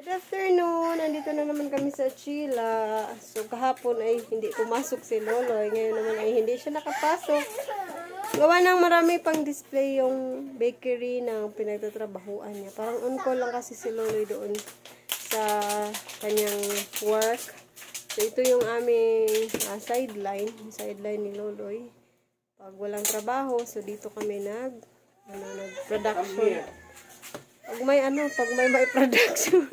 Good afternoon! Nandito na naman kami sa Chila. So, kahapon ay hindi pumasok si Loloy. Ngayon naman ay hindi siya nakapasok. Gawa ng marami pang display yung bakery ng pinagtatrabahuan niya. Parang on-call lang kasi si Loloy doon sa kanyang work. So, ito yung aming sideline ni Loloy. Pag walang trabaho, so dito kami nag-production. Pag may production.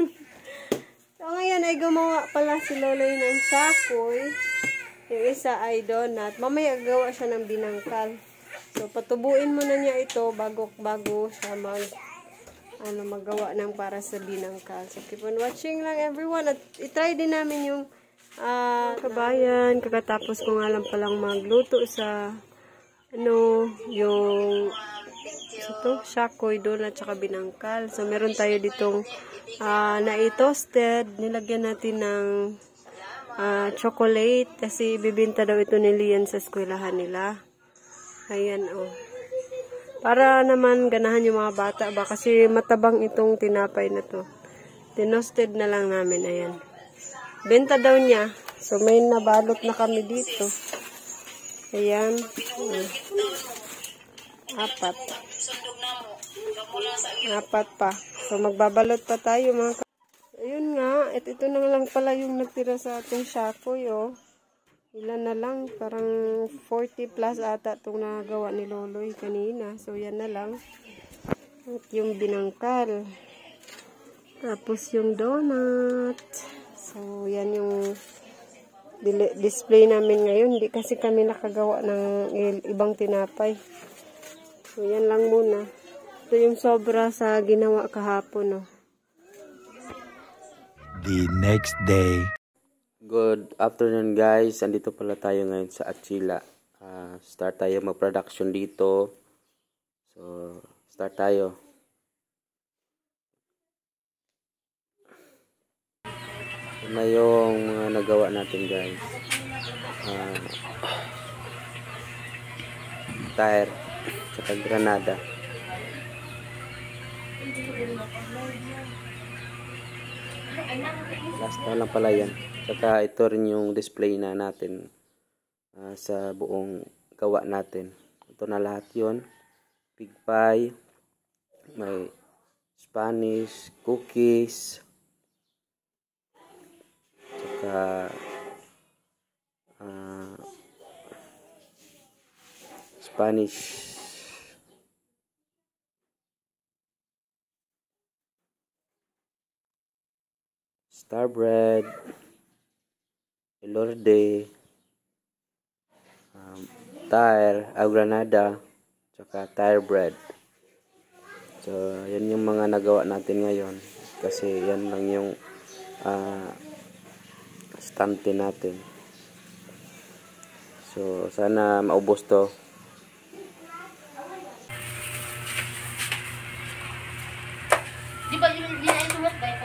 So, ngayon ay gumawa pala si Loloy ng shakoy. Yung isa ay donut. Mamaya gawa siya ng binangkal. So, patubuin muna niya ito bago siya magawa ng para sa binangkal. So, keep on watching lang everyone. At itry din namin yung kabayan. Kakatapos ko nga lang palang magluto sa yung shakoy donut at saka binangkal. So, meron tayo ditong na-toasted. Nilagyan natin ng chocolate kasi bibinta daw ito ni Lian sa eskwelahan nila. Ayan, oh. Para naman ganahan yung mga bata ba kasi matabang itong tinapay na to. Tinosted na lang namin, ayan. Benta daw niya. So, may nabalot na kami dito. Ayan. Apat pa. So, magbabalot pa tayo mga ayun nga. At ito na lang pala yung nagtira sa ating shakoy, oh. Ilan na lang. Parang 40 plus ata itong nagawa ni Loloy kanina. So, yan na lang. At yung binangkal. Tapos yung donut. So, yan yung display namin ngayon. Hindi kasi kami nakagawa ng ibang tinapay. So, yan lang muna. Ito yung sobra sa ginawa kahapon, oh. The next day. Good afternoon guys. Andito pala tayo ngayon sa Achila. Start tayo mag-production dito. So, start tayo. Ito na yung mga nagawa natin guys. Tire. Saka granada. Last na lang pala yan. Saka ito rin yung display na natin sa buong gawa natin. Ito na lahat yon. Pig pie, may Spanish, cookies, saka Spanish star bread, elorde, tire, granada, tsaka tire bread. So, yan yung mga nagawa natin ngayon. Kasi yan lang yung stante natin. So, sana maubos to. Di ba yung dinainulat ba yung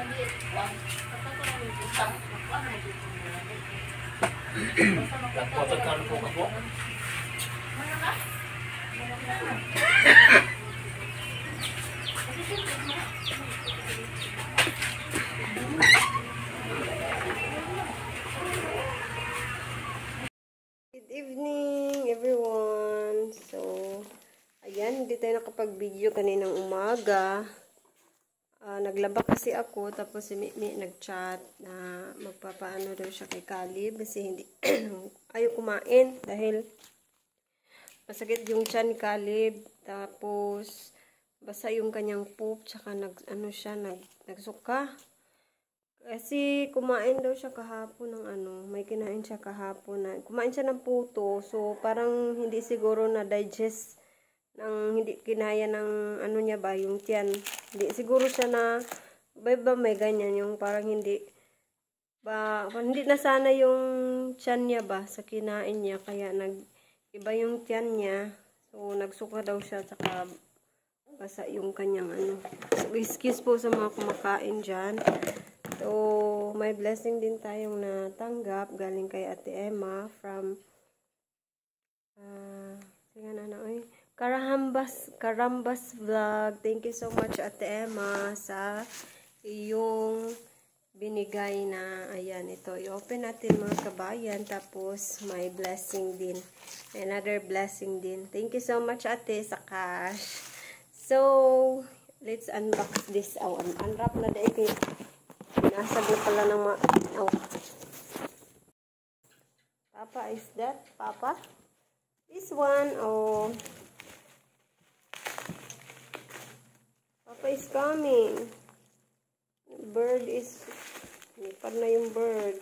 Good evening, everyone. So, ayan, hindi tayo nakapag-video kaninang umaga. Naglaba kasi ako, tapos si Mimi nag-chat na magpapaano daw siya kay Caleb kasi hindi ayaw kumain dahil masakit yung tiyan ni Caleb. Tapos, basa yung kanyang poop, tsaka nagsuka. Kasi kumain daw siya kahapon ng may kinain siya kahapon na kumain siya ng puto. So parang hindi siguro na digest hindi kinaya ng niya ba yung tiyan. Hindi siguro siya na may ganyan yung parang hindi nasana yung tiyan niya ba sa kinain niya kaya iba yung tiyan niya. So nagsuka daw siya saka basa yung kanyang So, excuse po sa mga kumakain diyan. So, may blessing din tayong natanggap galing kay Ate Emma from Karambas Vlog. Thank you so much Ate Emma sa iyong binigay na, ayan, ito. I-open natin mga kabayan. Tapos, may blessing din. Another blessing din. Thank you so much, ate, sa cash. So, let's unbox this. Oh, unwrap na dahil. Nasag na pala ng mga, oh. Papa, is that? Papa? This one, oh. Papa is coming. Bird is, nipad na yung bird.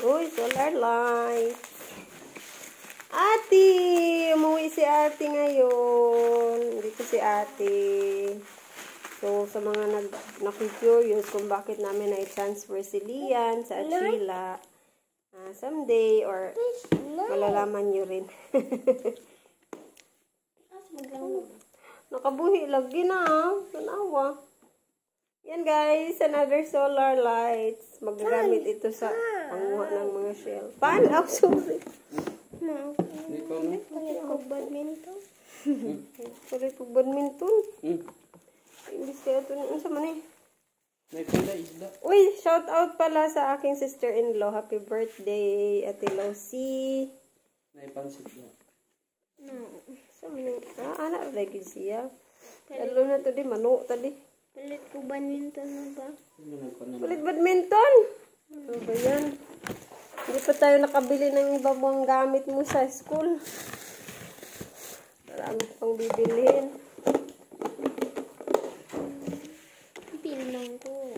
Uy, solar light. Ate! Umuwi si ate ngayon. Dito si ate. So, sa mga nag-curious kung bakit namin na-transfer si Lian sa Achila, someday, or malalaman nyo rin. Nakabuhi lagi na, tanawa. Yan guys, another solar lights. Magagamit ito sa panguha ng mga shell. Pan? Oh, sorry. Kulit ko badminton. Kulit ko badminton. Imbis kaya ito sa mani. May pila isda. Uy, shout out pala sa aking sister-in-law. Happy birthday, Ate Losi. May pansit na. Sa mani. Anak lagi siya. Lalo na ito di, manok tadi. Palit ko badminton na ba? Kulit badminton. Ano ba yan? Hindi pa tayo nakabili ng iba mong gamit mo sa school. Marami pang bibilihin. Pinang ko.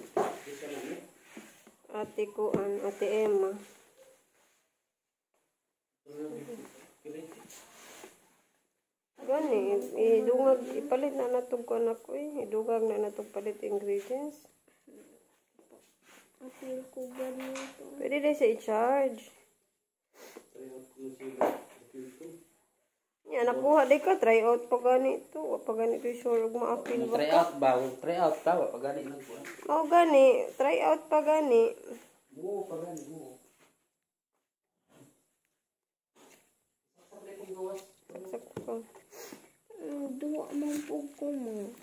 Ate ko, Ate Emma. Gani, idungag, ipalit na natog ko anak ko eh. Idungag na natog palit ingredients. Apil ko badminton. Pwede din sa i-charge. Yan, nakuha di ka. Try out pa ganito. Pa ganito yung sure ma-appeal ba Try ka? out ba? Try out ka ba? Pag gani lang ko. Oo, gani. Try out pa gani. Oo, pag gani mo. Saksak ko. Duwa mong pug ko mo.